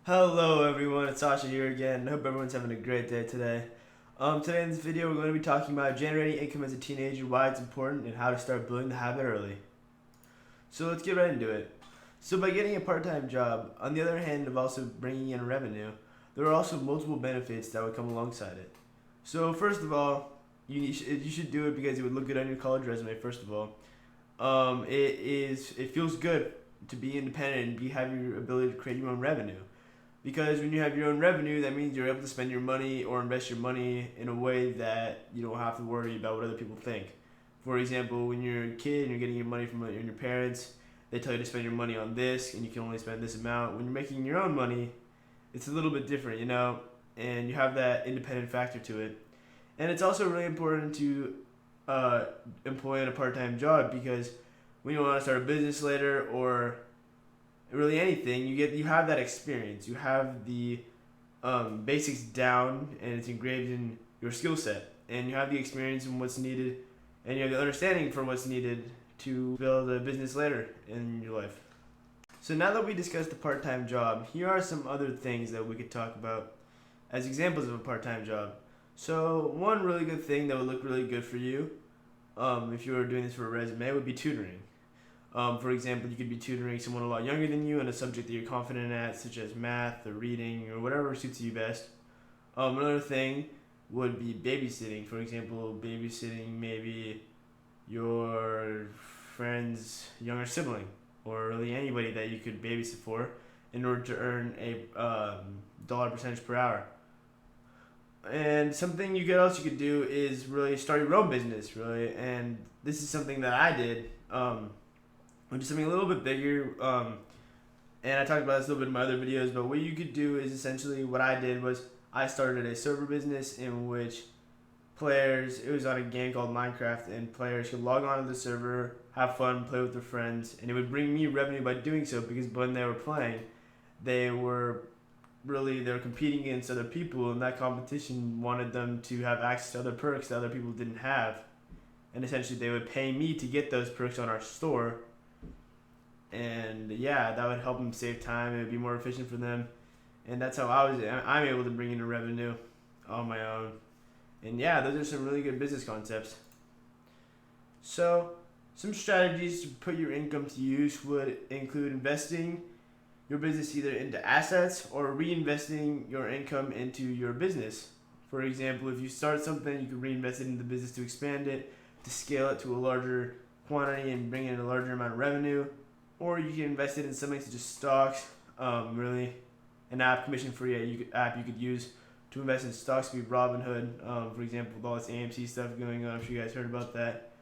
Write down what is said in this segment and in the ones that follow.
Hello everyone, it's Sacha here again. I hope everyone's having a great day today. Today in this video we're going to be talking about generating income as a teenager, why it's important, and how to start building the habit early. So let's get right into it. So by getting a part-time job, on the other hand of also bringing in revenue, there are also multiple benefits that would come alongside it. So first of all, you should do it because it would look good on your college resume. First of all, it feels good to be independent and have your ability to create your own revenue. Because when you have your own revenue, that means you're able to spend your money or invest your money in a way that you don't have to worry about what other people think. For example, when you're a kid and you're getting your money from your parents, they tell you to spend your money on this and you can only spend this amount. When you're making your own money, it's a little bit different, and you have that independent factor to it. And it's also really important to employ in a part-time job because when you want to start a business later or really anything, you have that experience. You have the basics down, and it's engraved in your skill set, and you have the experience in what's needed, and you have the understanding for what's needed to build a business later in your life. So now that we discussed the part-time job, here are some other things that we could talk about as examples of a part-time job. So one really good thing that would look really good for you, if you were doing this for a resume, would be tutoring. For example, you could be tutoring someone a lot younger than you in a subject that you're confident at, such as math or reading or whatever suits you best. Another thing would be babysitting. For example, babysitting maybe your friend's younger sibling or really anybody that you could babysit for in order to earn a dollar percentage per hour. And something you could do is really start your own business, really. And this is something that I did. Which is something a little bit bigger. And I talked about this a little bit in my other videos, but what you could do is essentially what I did was I started a server business in which it was on a game called Minecraft, and players could log on to the server, have fun, play with their friends, and it would bring me revenue by doing so because when they were playing, they were competing against other people, and that competition wanted them to have access to other perks that other people didn't have. And essentially they would pay me to get those perks on our store. And yeah, that would help them save time. It would be more efficient for them, and that's how I'm able to bring in a revenue on my own. And yeah, those are some really good business concepts. So some strategies to put your income to use would include investing your business either into assets or reinvesting your income into your business. For example, if you start something, you can reinvest it in the business to expand it, to scale it to a larger quantity and bring in a larger amount of revenue. Or you can invest it in something such as stocks, really an app, commission-free app you could use to invest in stocks would be Robinhood, for example, with all this AMC stuff going on. I'm sure you guys heard about that.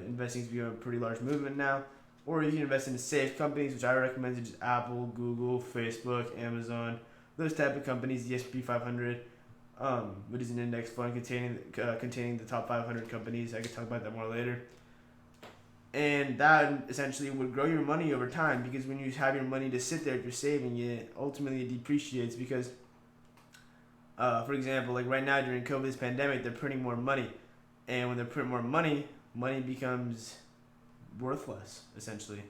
Investing is becoming a pretty large movement now. Or you can invest in safe companies, which I recommend, such as Apple, Google, Facebook, Amazon, those type of companies, the S&P 500, which is an index fund containing the top 500 companies. I could talk about that more later. And that essentially would grow your money over time because when you have your money to sit there, if you're saving it, ultimately it depreciates because, for example, like right now during COVID, this pandemic, they're printing more money. And when they print more money, money becomes worthless, essentially.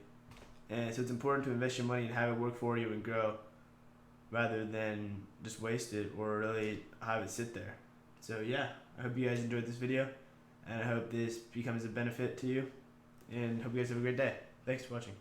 And so it's important to invest your money and have it work for you and grow rather than just waste it or really have it sit there. So yeah, I hope you guys enjoyed this video, and I hope this becomes a benefit to you. And hope you guys have a great day. Thanks for watching.